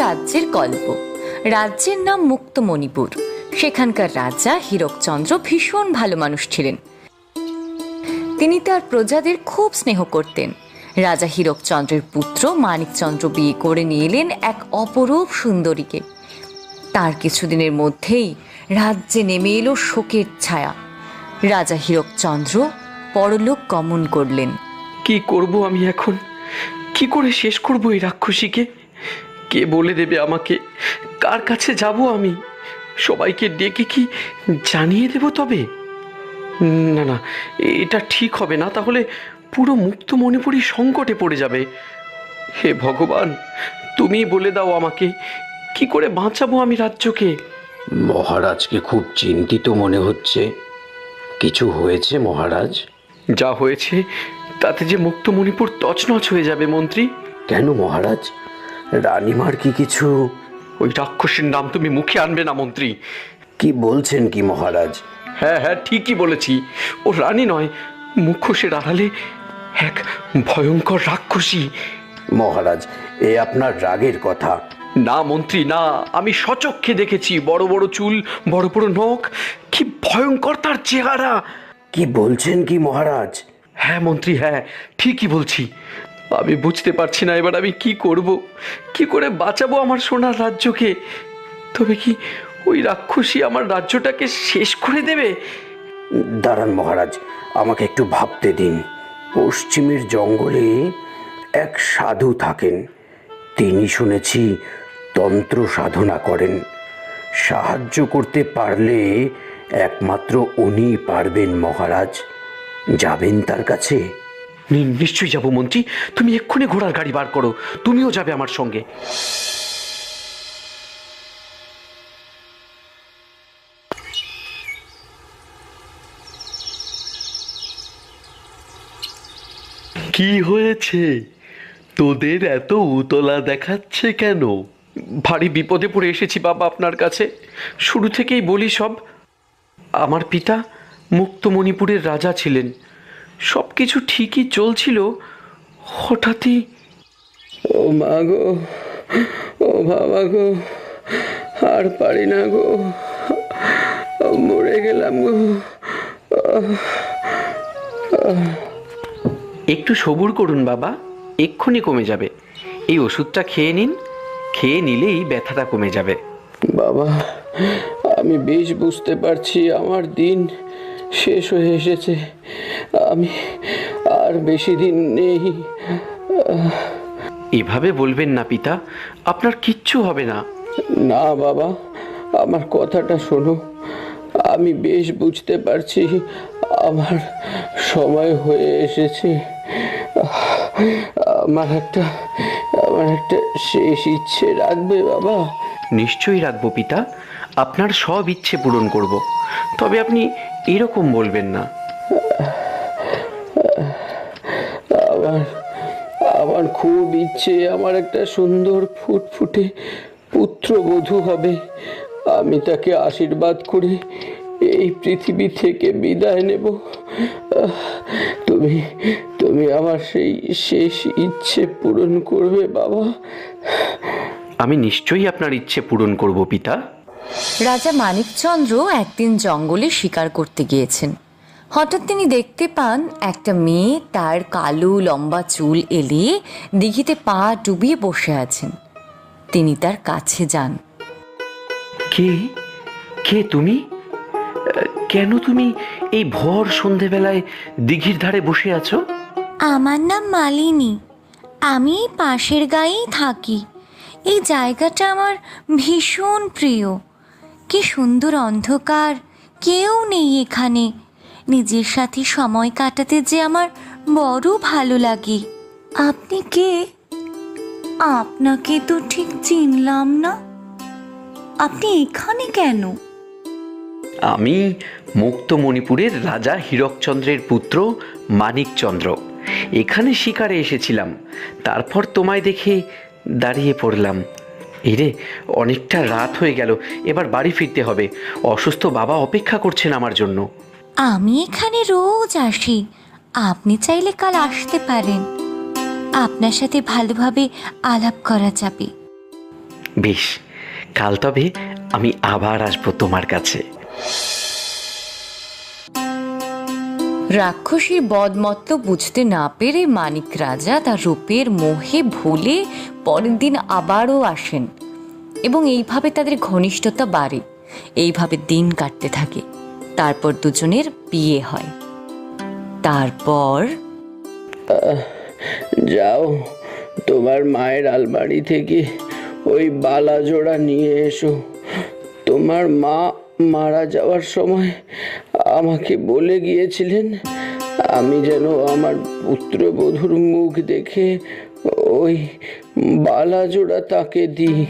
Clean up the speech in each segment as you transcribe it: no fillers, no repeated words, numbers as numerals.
রাজ্যের গল্প। রাজ্যের নাম মুক্তমণিপুর। সেখানকার রাজা হীরকচন্দ্র ভীষণ ভালো মানুষ ছিলেন। তিনি তার প্রজাদের খুব স্নেহ করতেন। রাজা হীরকচন্দ্রের পুত্র মানিকচন্দ্র বিয়ে করে নিয়ে এলেন এক অপরূপ সুন্দরীকে। তার কিছুদিনের মধ্যেই রাজ্যে নেমে এলো শোকের ছায়া। রাজা হীরকচন্দ্র পরলোক গমন করলেন। কি করব আমি এখন? কি করে শেষ করব এই রাক্ষসীকে? কে বলে দেবে আমাকে? কার কাছে যাব আমি? সবাইকে ডেকে কি জানিয়ে দেব? তবে না না, এটা ঠিক হবে না। তাহলে পুরো মুক্তমণিপুরই সংকটে পড়ে যাবে। হে ভগবান, তুমি বলে দাও আমাকে, কি করে বাঁচাবো আমি রাজ্যকে? মহারাজকে খুব চিন্তিত মনে হচ্ছে। কিছু হয়েছে মহারাজ? যা হয়েছে তাতে যে মুক্তমণিপুর তছনছ হয়ে যাবে মন্ত্রী। কেন মহারাজ? রানীমার কি কিছু? ওই রাক্ষসীর নাম তুমি মুখে আনবে না মন্ত্রী। কি বলছেন কি মহারাজ? হ্যাঁ হ্যাঁ, ঠিকই বলেছি। ও রানী নয়, মুখোশের আড়ালে এক ভয়ঙ্কর রাক্ষসী। মহারাজ, এ আপনার রাগের কথা। না মন্ত্রী না, আমি স্বচক্ষে দেখেছি। বড় বড় চুল, বড় বড় নখ, কি ভয়ঙ্কর তার চেহারা। কি বলছেন কি মহারাজ? হ্যাঁ মন্ত্রী, হ্যাঁ ঠিকই বলছি। আমি বুঝতে পারছি না এবার আমি কি করব, কি করে বাঁচাবো আমার সোনার রাজ্যকে। তবে কি ওই রাক্ষসী আমার রাজ্যটাকে শেষ করে দেবে? দাঁড়ান মহারাজ, আমাকে একটু ভাবতে দিন। পশ্চিমের জঙ্গলে এক সাধু থাকেন। তিনি শুনেছি তন্ত্র সাধনা করেন। সাহায্য করতে পারলে একমাত্র উনিই পারবেন মহারাজ। যাবেন তার কাছে? নিশ্চয়ই যাব মন্ত্রী। তুমি এক্ষুনি ঘোড়ার গাড়ি বার করো, তুমিও যাবে আমার সঙ্গে। কি হয়েছে? তোদের এত উতলা দেখাচ্ছে কেন? ভারী বিপদে পড়ে এসেছি বাবা আপনার কাছে। শুরু থেকেই বলি সব। আমার পিতা মুক্তমণিপুরের রাজা ছিলেন। সব কিছু ঠিকই চলছিল। হঠাৎই ও মা গো, ও বাবা গো, আর পারি না গো, মরে গেলাম গো। একটু সবুর করুন বাবা, এক্ষুনি কমে যাবে। এই ওষুধটা খেয়ে নিন, খেয়ে নিলেই ব্যথাটা কমে যাবে। বাবা, আমি বেশ বুঝতে পারছি আমার দিন শেষ হয়ে এসেছে। আমি আর বেশি দিন নেই। এভাবে বলবেন না পিতা, আপনার কিচ্ছু হবে না। না বাবা, আমার কথাটা শোনো। আমি বেশ বুঝতে পারছি আমার সময় হয়ে এসেছে। আমার একটা শেষ ইচ্ছে রাখবে বাবা? নিশ্চয়ই রাখবো পিতা, আপনার সব ইচ্ছে পূরণ করব। তবে আপনি এরকম বলবেন না। আমার খুব ইচ্ছে আমার একটা সুন্দর ফুটফুটে পুত্রবধূ হবে। আমি তাকে আশীর্বাদ করে এই পৃথিবী থেকে বিদায় নেব। তুমি আমার সেই শেষ ইচ্ছে পূরণ করবে বাবা? আমি নিশ্চয়ই আপনার ইচ্ছে পূরণ করব পিতা। রাজা মানিকচন্দ্র একদিন জঙ্গলে শিকার করতে গিয়েছেন। হঠাৎ তিনি দেখতে পান একটা মেয়ে তার কালো লম্বা চুল এলিয়ে দিঘিতে পা ডুবিয়ে বসে আছেন। তিনি তার কাছে যান। কে কে তুমি? কেন তুমি এই ভর সন্ধেবেলায় দিঘির ধারে বসে আছো? আমার নাম মালিনী। আমি পাশের গাঁয়েই থাকি। এই জায়গাটা আমার ভীষণ প্রিয়। কি সুন্দর অন্ধকার, কেউ নেই এখানে। নিজের সাথে সময় কাটাতে যে আমার বড় ভালো লাগে। আপনি কে? আপনাকে তো ঠিক চিনলাম না। আপনি এখানে কেন? আমি মুক্তমণিপুরের রাজা হীরকচন্দ্রের পুত্র মানিকচন্দ্র। এখানে শিকারে এসেছিলাম, তারপর তোমায় দেখে দাঁড়িয়ে পড়লাম। এরে, অনেকটা রাত হয়ে গেল, এবার বাড়ি ফিরতে হবে। অসুস্থ বাবা অপেক্ষা করছেন আমার জন্য। আমি এখানে রোজ আসি। আপনি চাইলে কাল আসতে পারেন। আপনার সাথে ভালোভাবে আলাপ করা যাবে। বেশ, কাল তবে আমি আবার আসবো তোমার কাছে। রাক্ষসীর বদমত্ত বুঝতে না পেরে মানিক রাজা তার রূপের মোহে ভুলে পরের দিন আবারও আসেন এবং এইভাবে তাদের ঘনিষ্ঠতা বাড়ে। এইভাবে দিন কাটতে থাকে। তারপর দুজনের বিয়ে হয়। তারপর যাও, তোমার মায়ের আলমারি থেকে ওই বালা জোড়া নিয়ে এসো। তোমার মা মারা যাওয়ার সময় আমাকে বলে গিয়েছিলেন আমি যেন আমার পুত্রবধূর মুখ দেখে ওই বালা জোড়া তাকে দিই।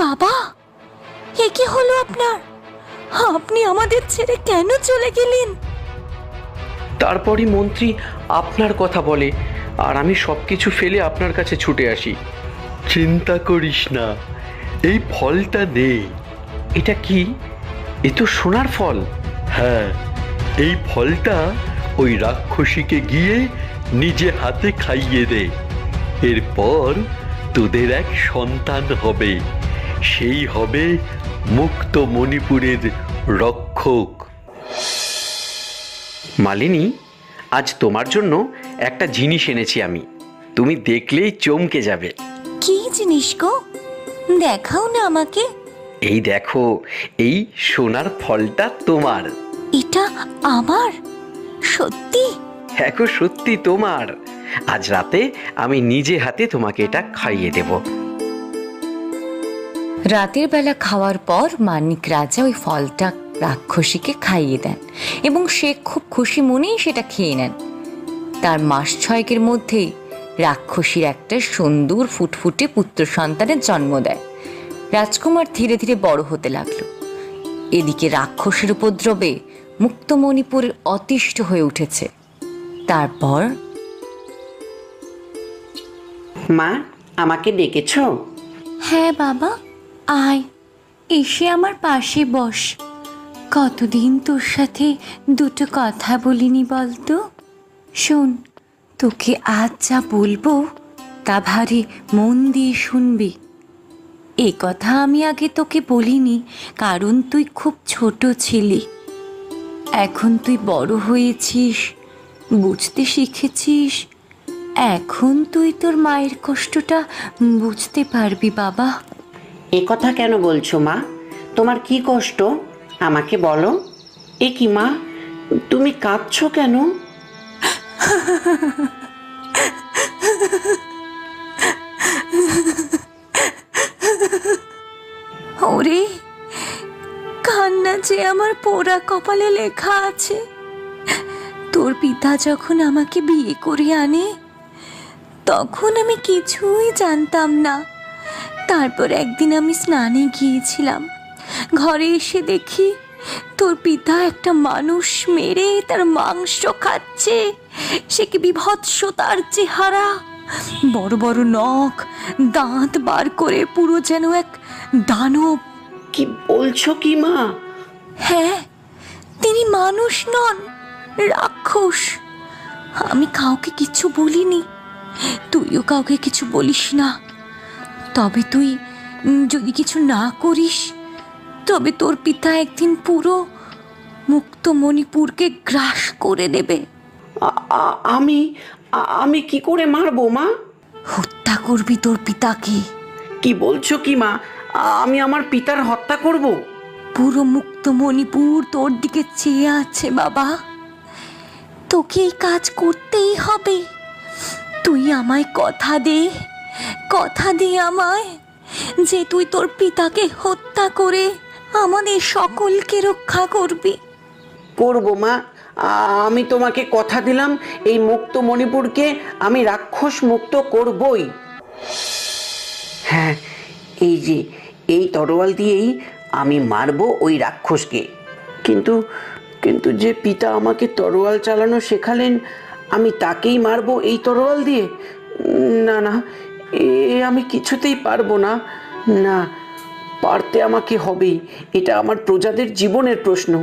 বাবা, এ কি হলো আপনার? আপনি আমাদের ছেড়ে কেন চলে গেলেন? তারপরই মন্ত্রী আপনার কথা বলে, আর আমি সবকিছু ফেলে আপনার কাছে ছুটে আসি। চিন্তা করিস না, এই ফলটা নে। এটা কি? এ তো সোনার ফল। হ্যাঁ, এই ফলটা ওই রাক্ষসীকে গিয়ে নিজে হাতে খাইয়ে দে। এরপর তোদের এক সন্তান হবে, সেই হবে মুক্ত মণিপুরের রক্ষক। মালিনী, আজ তোমার জন্য একটা জিনিস এনেছি আমি, তুমি দেখলেই চমকে যাবে। কি জিনিস গো? দেখাও না আমাকে। এই দেখো, এই সোনার ফলটা তোমার। এটা আমার? সত্যি? হ্যাঁ গো, সত্যি তোমার। আজ রাতে আমি নিজে হাতে তোমাকে এটা খাইয়ে দেব। রাতের বেলা খাওয়ার পর মানিক রাজা ওই ফলটা রাক্ষসীকে খাইয়ে দেন এবং সে খুব খুশি মনেই সেটা খেয়ে নেন। তার মাস 6 মধ্যেই রাক্ষসীর একটা সুন্দর ফুটফুটে পুত্র সন্তানের জন্ম দেয়। রাজকুমার ধীরে ধীরে বড় হতে লাগলো। এদিকে রাক্ষসের উপদ্রবে মুক্তমণিপুর অতিষ্ঠ হয়ে উঠেছে। তারপর মা, আমাকে ডেকেছো? হ্যাঁ বাবা, আয়, এসে আমার পাশে বস। কতদিন তোর সাথে দুটো কথা বলিনি বলতো? শোন, তোকে আজ যা বলবো তা ভারী মন দিয়ে শুনবি। এ কথা আমি আগে তোকে বলিনি, কারণ তুই খুব ছোট ছিলি। এখন তুই বড় হয়েছিস, বুঝতে শিখেছিস। এখন তুই তোর মায়ের কষ্টটা বুঝতে পারবি বাবা। এ কথা কেন বলছো মা? তোমার কি কষ্ট আমাকে বলো। এ কি মা, তুমি কাঁদছো কেন? ওরে, কান্না যে আমার পোড়া কপালে লেখা আছে। তোর পিতা যখন আমাকে বিয়ে করে আনে তখন আমি কিছুই জানতাম না। তারপর একদিন আমি স্নানে গিয়েছিলাম। ঘরে এসে দেখি তোর পিতা একটা মানুষ মেরে তার মাংস খাচ্ছে। সে কি বিভৎসতার চেহারা! বড় বড় নখ, দাঁত বার করে পুরো যেন এক দানব। কি বলছো কি মা? হ্যাঁ, তিনি মানুষ নন, রাক্ষস। আমি কাউকে কিছু বলিনি, তুইও কাউকে কিছু বলিস না। তবে তুই যদি কিছু না করিস তবে তোর পিতা একদিন পুরো মুক্তমণিপুরকে গ্রাস করে দেবে। আমি কি করে মারবো মা? হত্যা করবি তোর পিতাকে। কি বলছো কি মা? আমি আমার পিতার হত্যা করব? পুরো মুক্তমণিপুর তোর দিকে চেয়ে আছে বাবা। তোকে এই কাজ করতেই হবে। তুই আমায় কথা দে আমায়, যে তুই তোর পিতাকে হত্যা করে আমাদের সকলকে রক্ষা করবি। করব মা, আমি তোমাকে কথা দিলাম, এই মুক্ত মণিপুরকে আমি রাক্ষস মুক্ত করবই। হ্যাঁ, এই যে এই তরোয়াল দিয়েই আমি মারবো ওই রাক্ষসকে। কিন্তু কিন্তু যে পিতা আমাকে তরোয়াল চালানো শেখালেন, আমি তাকেই মারবো এই তরোয়াল দিয়ে? না না, আমি কিছুতেই পারবো না। না, পারতে আমাকে হবেই। এটা আমার প্রজাদের জীবনের প্রশ্ন।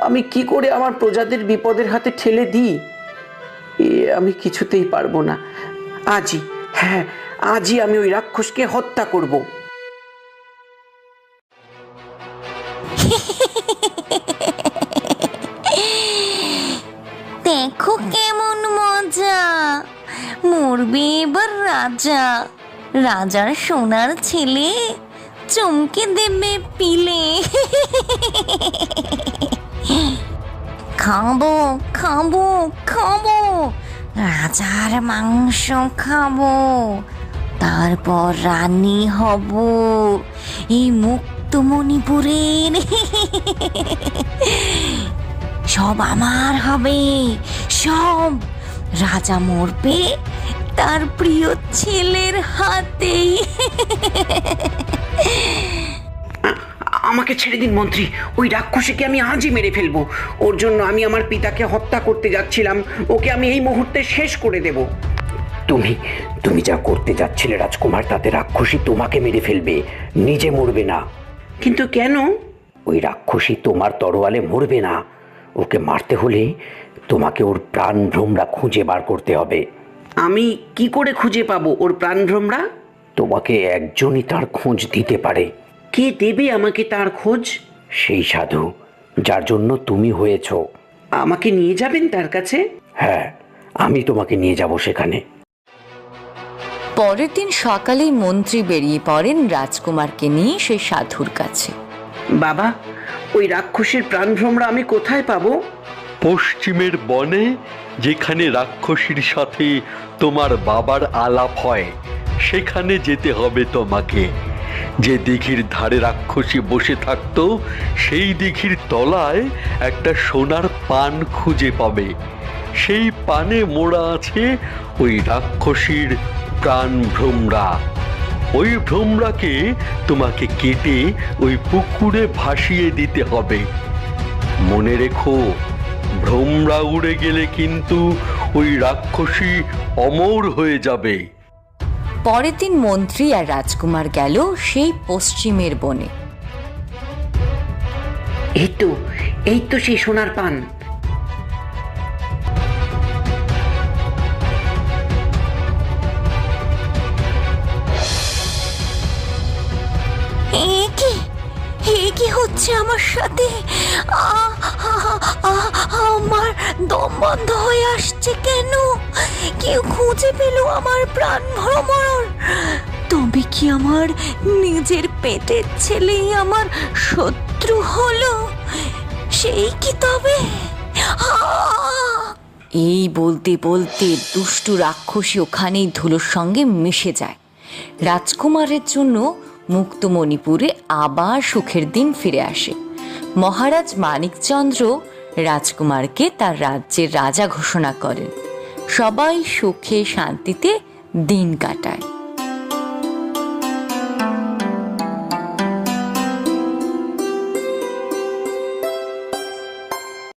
আমি কি করে আমার প্রজাদের বিপদের হাতে ঠেলে দিই? আমি কিছুতেই পারবো না। আজই, হ্যাঁ, আজই আমি ওই রাক্ষসকে হত্যা করব। দেখো কেমন মজা, মরবে এবার রাজা। রাজার সোনার ছেলে চমকে দেবে পিলে। খাবো খাবো খাবো, রাজার মাংস খাবো, তারপর রানী হব এই মুক্তমণিপুরের। সব আমার হবে, সব। রাজা মরবে তার প্রিয় ছেলের হাতেই। আমাকে ছেড়ে দিন মন্ত্রী, ওই রাক্ষসীকে আমি আজই মেরে ফেলবো। ওর জন্য আমি আমার পিতাকে হত্যা করতে যাচ্ছিলাম, ওকে আমি এই মুহূর্তে শেষ করে দেব। তুমি যা করতে যাচ্ছিলে রাজকুমার, তাতে রাক্ষসী তোমাকে মেরে ফেলবে, নিজে মরবে না। কিন্তু কেন? ওই রাক্ষসী তোমার তরোয়ালে মরবে না। ওকে মারতে হলে তোমাকে ওর প্রাণ ভ্রমরা খুঁজে বার করতে হবে। আমি কি করে খুঁজে পাবো ওর প্রাণ ভ্রমরা? তোমাকে একজনই তার খোঁজ দিতে পারে। কে দেবে আমাকে তার খোঁজ? সেই সাধু যার জন্য তুমি হয়েছ। আমাকে নিয়ে যাবেন তার কাছে? হ্যাঁ, আমি তোমাকে নিয়ে যাব সেখানে। পরের দিন সকালেই মন্ত্রী বেরিয়ে পড়েন রাজকুমারকে নিয়ে সেই সাধুর কাছে। বাবা, ওই রাক্ষসীর প্রাণ ভ্রমরা আমি কোথায় পাবো? পশ্চিমের বনে, যেখানে রাক্ষসীর সাথে তোমার বাবার আলাপ হয়, সেখানে যেতে হবে তোমাকে। যে দিঘির ধারে রাক্ষসী বসে থাকতো, সেই দিঘির তলায় একটা সোনার পান খুঁজে পাবে। সেই পানে মোড়া আছে ওই রাক্ষসীর প্রাণ ভ্রমরা। ওই ভ্রমরাকে তোমাকে কেটে ওই পুকুরে ভাসিয়ে দিতে হবে। মনে রেখো, ভ্রমরা উড়ে গেলে কিন্তু ওই রাক্ষসী অমর হয়ে যাবে। পরের দিন মন্ত্রী আর রাজকুমার গেল সেই পশ্চিমের বনে। এই তো সেই সোনার পান। কি হচ্ছে আমার সাথে? আমার দম বন্ধ হয়ে আসছে কেন? কেউ খুঁজে পেল আমার প্রাণ ভ্রমর? তবে কি আমার নিজের পেটের ছেলেই আমার শত্রু হলো? সেই কি তবে? এই বলতে বলতে দুষ্টু রাক্ষসী ওখানেই ধুলোর সঙ্গে মিশে যায়। রাজকুমারের জন্য মুক্তমণিপুরে আবার সুখের দিন ফিরে আসে। মহারাজ মানিকচন্দ্র রাজকুমারকে তার রাজ্যের রাজা ঘোষণা করেন। সবাই সুখে শান্তিতে দিন কাটায়।